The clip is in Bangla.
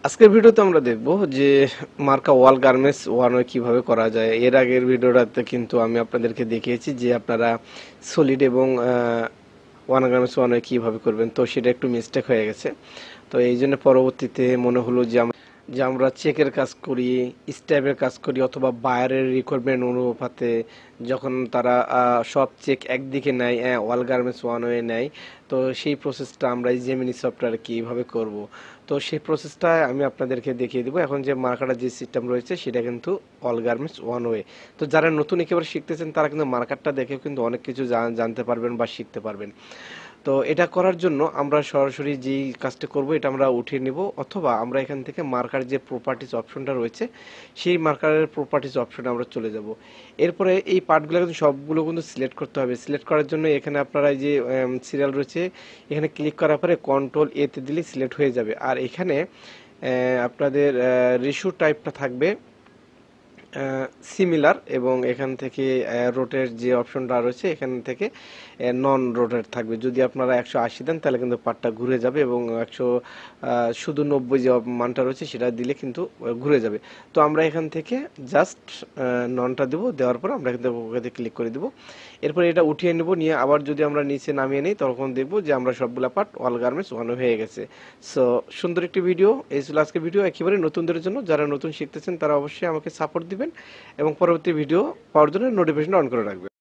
আজকের ভিডিওতে আমরা দেখব যে মার্কা ওয়াল গার্মেন্টস ওয়ান ওয়ে কিভাবে করা যায়। এর আগের ভিডিওটাতে কিন্তু আমি আপনাদেরকে দেখিয়েছি যে আপনারা সলিড এবং ওয়ান গার্মেন্টস ওয়ান ওয়ে কিভাবে করবেন, তো সেটা একটু মিস্টেক হয়ে গেছে। তো এই জন্য পরবর্তীতে মনে হলো যে আমরা চেকের কাজ করি, স্ট্যাবের কাজ করি, অথবা বায়ারের রিকোয়ারমেন্ট অনুপাতে যখন তারা সব চেক একদিকে নেয়, ওয়াল গার্মেন্টস ওয়ান ওয়ে নেয়, তো সেই প্রসেসটা আমরা এই জেমিনি সফটওয়্যারে কীভাবে করব। তো সেই প্রসেসটা আমি আপনাদেরকে দেখিয়ে দেবো। এখন যে মার্কারের যে সিস্টেম রয়েছে সেটা কিন্তু অল গার্মেন্টস ওয়ান ওয়ে। তো যারা নতুন একেবারে শিখতেছেন তারা কিন্তু মার্কারটা দেখেও কিন্তু অনেক কিছু জানতে পারবেন বা শিখতে পারবেন। তো এটা করার জন্য আমরা সরাসরি যেই কাজটা করব এটা আমরা উঠিয়ে নিব, অথবা আমরা এখান থেকে মার্কার যে প্রপার্টিজ অপশনটা রয়েছে সেই মার্কারের প্রপার্টিজ অপশনে আমরা চলে যাব। এরপরে এই পার্টগুলো কিন্তু সবগুলো কিন্তু সিলেক্ট করতে হবে। সিলেক্ট করার জন্য এখানে আপনারা এই যে সিরিয়াল রয়েছে এখানে ক্লিক করার পরে কন্ট্রোল এতে দিলে সিলেক্ট হয়ে যাবে। আর এখানে আপনাদের রেশিও টাইপটা থাকবে সিমিলার, এবং এখান থেকে রোটের যে অপশনটা রয়েছে এখান থেকে নন রোটেট থাকবে। যদি আপনারা 180 দেন তাহলে কিন্তু পার্টটা ঘুরে যাবে, এবং শুধু 90 যে মানটা রয়েছে সেটা দিলে কিন্তু ঘুরে যাবে। তো আমরা এখান থেকে জাস্ট ননটা দেবো, দেওয়ার পর আমরা কিন্তু ওকে ক্লিক করে দেবো। এরপর এটা উঠিয়ে নেব, নিয়ে আবার যদি আমরা নিচে নামিয়ে নিই তখন দেখবো যে আমরা সবগুলা পার্ট অল গার্মেন্টস ওয়ান হয়ে গেছে। সো সুন্দর একটি ভিডিও, এই ছিল আজকের ভিডিও একেবারে নতুনদের জন্য। যারা নতুন শিখতেছেন তারা অবশ্যই আমাকে সাপোর্ট দিবেন এবং পরবর্তী ভিডিও পাওয়ার জন্য নোটিফিকেশন অন করে রাখবেন।